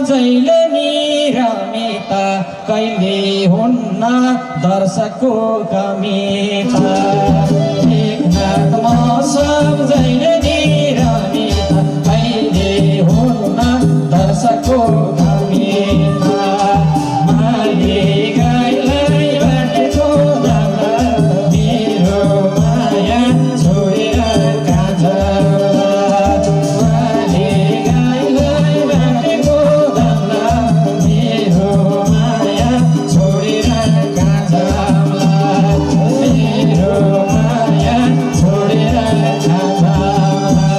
जहिले निरमिता कहिले हुन्न दर्शकको कमिता एकनाथ मौसम जहिले निरमिता कहिले हुन्न दर्शकको कमिता माली गाईलाई बाटेको दाना मेरो माया छोडेर कहाँ जाला माली गाईलाई बाटेको दाना मेरो माया छोडेर कहाँ जाला मेरो माया छोडेर कहाँ जाला।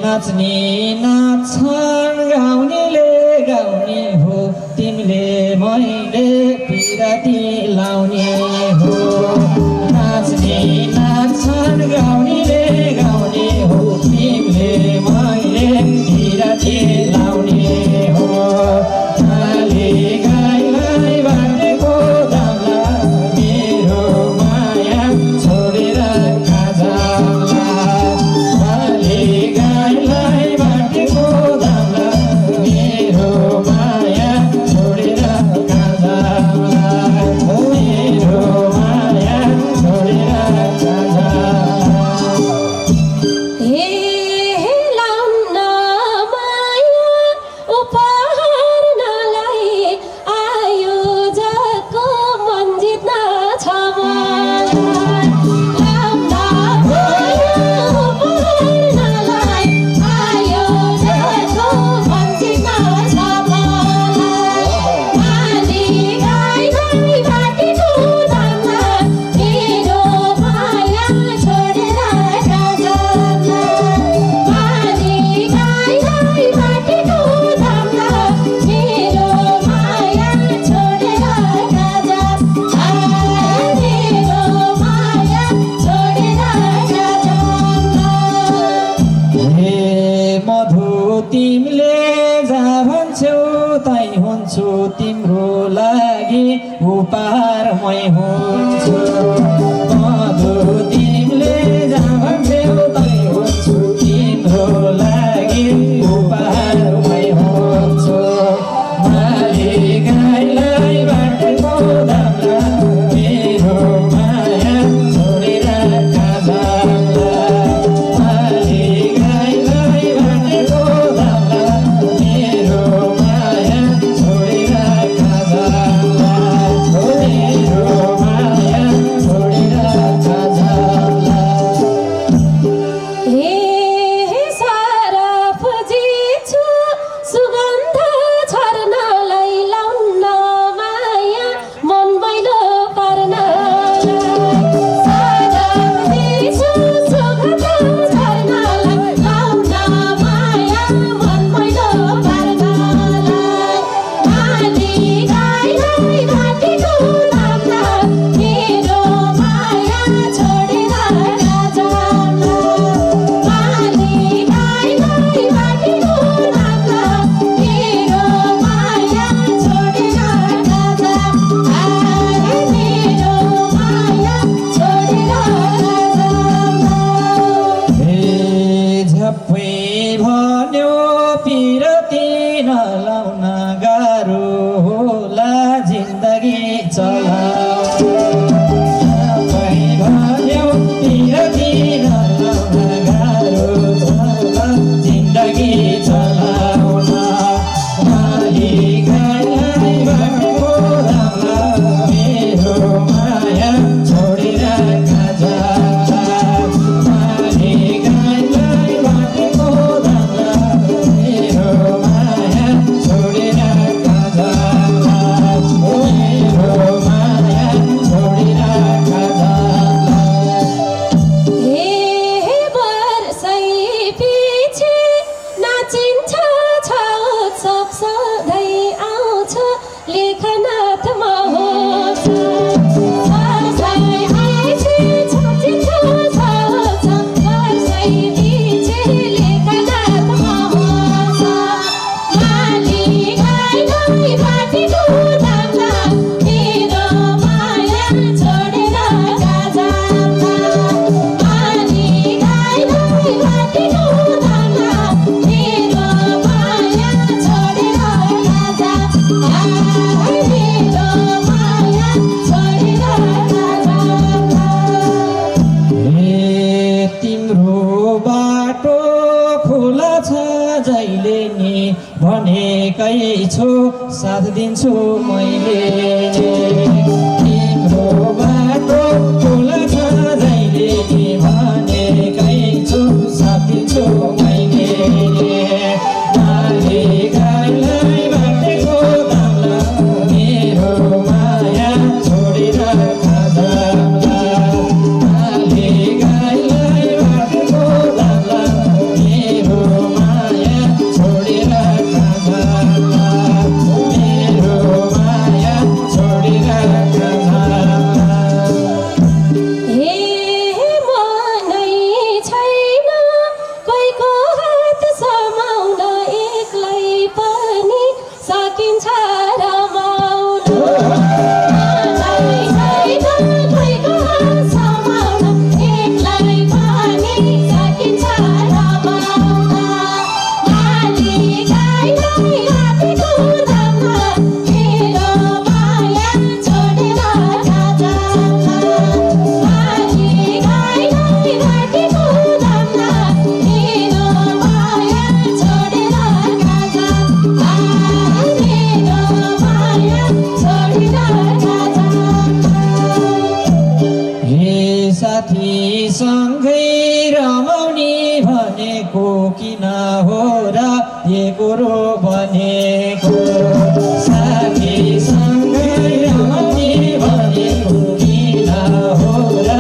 नाच्ने नाच्छन् गाउनेले गाउने हो तिमीले मैले पिराती लाउने हो नाच्ने नाच्छन् गाउनेले गाउने हो तिमीले मैले पिराती लाउने हो माली गाईलाई बाटेको दामला मेरो माया छोडेर कहाँ जाला माली गाईलाई भन्छु तिम्रो लागि उपहार मै हुन्छु मधु तिमीले जहाँ भन्थ्यौ तै हुन्छु तिम्रो लागि उपहार मै हुन्छु माली गाईलाई बाटेको दामला मेरो माया छोडेर कहाँ जाम्ला माली गाईलाई बाटेको दामला मेरो माया छोडेर कहाँ जाम्ला मेरो माया छोडेर कहाँ जाम्ला हे सरफजी छु सुगन्ध छर्नलाई लाउन माया मन मैलो पार्नलाई सरफजी छु सुगन्ध छर्नलाई लाउन माया मन मैलो पार्नलाई माली गाईलाई बाटेको दामला मेरो माया छोडेर कहाँ जाम्ला माली गाईलाई बाटेको दामला मेरो माया छोडेर कहाँ जाम्ला मेरो माया छोडेर कहाँ जाम्ला हे झप्पै भन्यो पिरती नलाउन गाह्रो होला जिन्दगी चलाउन झप्पै भन्यो पिरती नलाउन गाह्रो होला जिन्दगी चलाउन माली गाईलाई बाटेको दामला मेरो माया छोडेर कहाँ जाम्ला माली गाईलाई बाटेको दामला मेरो माया छोडेर कहाँ जाम्ला मेरो माया छोडेर कहाँ जाम्ला हे वर्षै पछि नाचिन्छ छ उत्सव सधैँ आउँछ लेखनाथ महोत्सव वर्षै पछि नाचिन्छ छ उत्सव वर्षै पछि लेखनाथ महोत्सव माली गाईलाई बाटेको दामला मेरो माया छोडेर कहाँ जाम्ला माली गाईलाई बाटेको दामला मेरो माया छोडेर कहाँ जाम्ला मेरो माया छोडेर कहाँ जाम्ला हे तिम्रो बाटो खुला छ जहिले नि भनेकै छु साथ दिन्छु मैले तिम्रो बाटो खुला छ जहिले नि भनेकै छु साथ दिन्छु मैले माली गाईलाई बाटेको दामला मेरो माया छोडेर कहाँ जाम्ला माली गाईलाई बाटेको दामला मेरो माया छोडेर कहाँ जाम्ला मेरो माया छोडेर कहाँ जाम्ला हे मनै छैन कोहीको हात समाउन एक्लै पनि सकिन्छ रमाउन मनै छैन कोहीको हात समाउन एक्लै पनि सकिन्छ रमाउन माली गाईलाई बाटेको दामला मेरो माया छोडेर कहाँ जाम्ला माली गाईलाई बाटेको दामला मेरो माया छोडेर कहाँ जाम्ला मेरो माया छोडेर कहाँ जाम्ला हे साथी सँगै रमाउने भनेको किन हो र ये कुरो भनेको साथी सँगै रमाउने भनेको किन हो र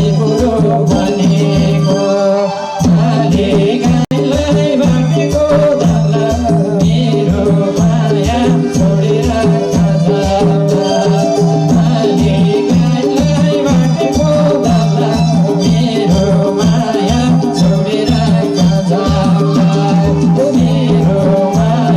ये कुरो भनेको माली गाईलाई बाटेको दामला मेरो माया छोडेर कहाँ जाम्ला माली गाईलाई बाटेको दामला मेरो माया छोडेर कहाँ जाम्ला मेरो माया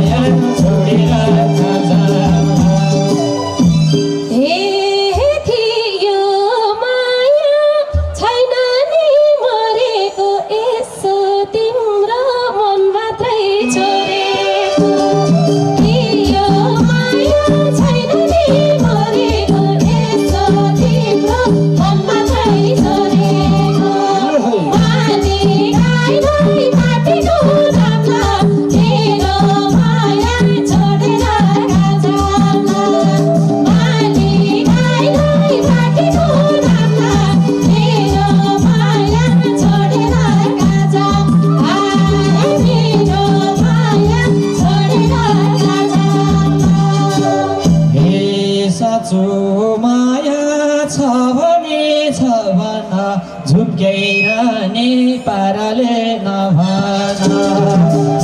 झुक्याइरहने पाराले नभन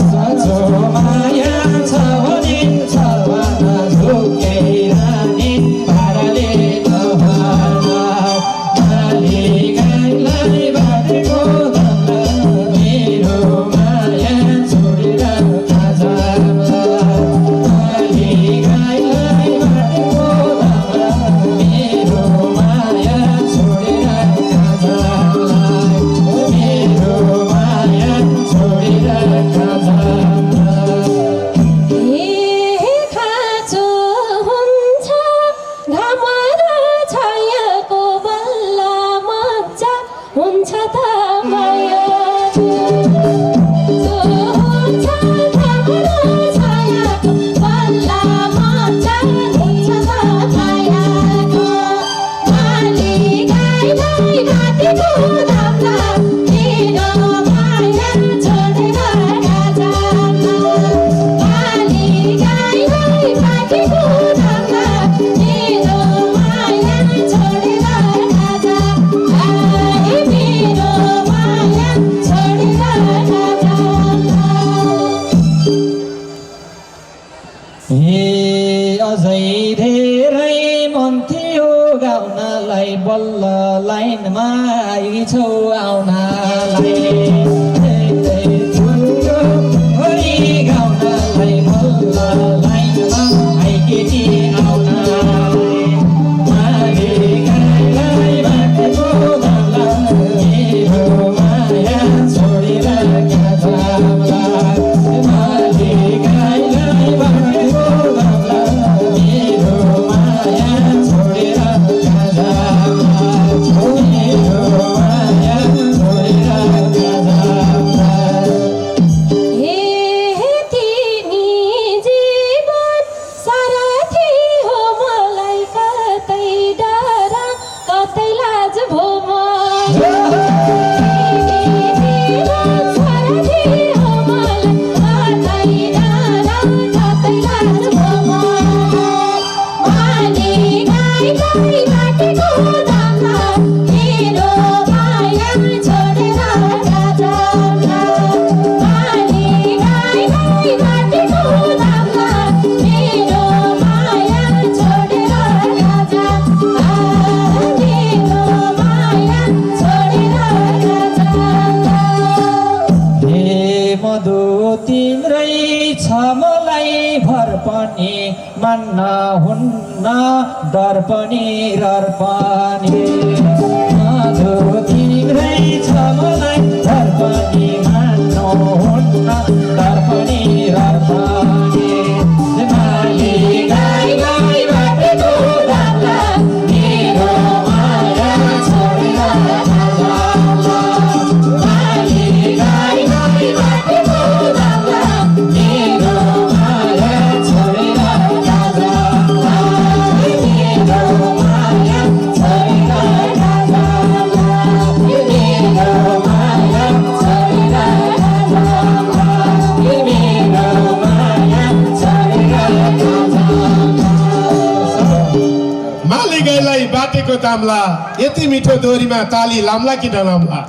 साँचो माया छ भने झुक्याइरहने पाराले नभन माली गाईलाई बाटेको धन्दा मेरो माया छोडेर खाजामा माली गाईलाई बाटेको धन्दा मेरो माया छोडेर खाजामा मेरो माया छोडेर खाजामा खाँचो हुन्छ घाम र छायाको बल्ला मजा हुन्छ त माया हुन्छ घाम र छायाको बल्ला मजा हुन्छ त मायाको माली गाईलाई बाटेको धन्दा मेरो माया छोडेर खाजामा माली गाईलाई बाटेको धन्दा मेरो माया छोडेर खाजामा मेरो माया छोडेर खाजामा हे अझै धेरै मन थियो गाउनलाई बल्ल लाइनमा आइछौ आउनलाई गाउनलाई बल्ल लाइनमा आइकेटी आउनलाई माली गाईलाई बाटेको धन्दा मेरो माया छोडेर खाजामा माली गाईलाई बाटेको धन्दा मेरो माया छोडेर खाजामा मेरो माया छोडेर खाजामा हे तिमी जीवन सारथी हो मलाई कतै डर कतै लाज भो म तिमी जीवन सारथी हो मलाई कतै डर कतै लाज भो म माली गाईलाई बाटेको धन्दा मेरो माया छोडेर खाजामा माली गाईलाई बाटेको धन्दा मेरो माया छोडेर खाजामा मेरो माया छोडेर खाजामा हे मधु तिम्रै छ मलाई भर पनि मान्न हुन्न डर पनि रहर पनि मधु तिम्रै छ मलाई भर पनि मान्न हुन्न डर पनि रहर पनि माली गाईलाई बाटेको धन्दा मेरो माया छोडेर खाजामा माली गाईलाई बाटेको धन्दा मेरो माया छोडेर खाजामा मेरो माया छोडेर खाजामा मेरो माया छोडेर खाजामा मेरो माया छोडेर खाजामा माली गाईलाई बाटेको दामला यति मिठो दोहोरीमा ताली लाम्ला कि नलाम्ला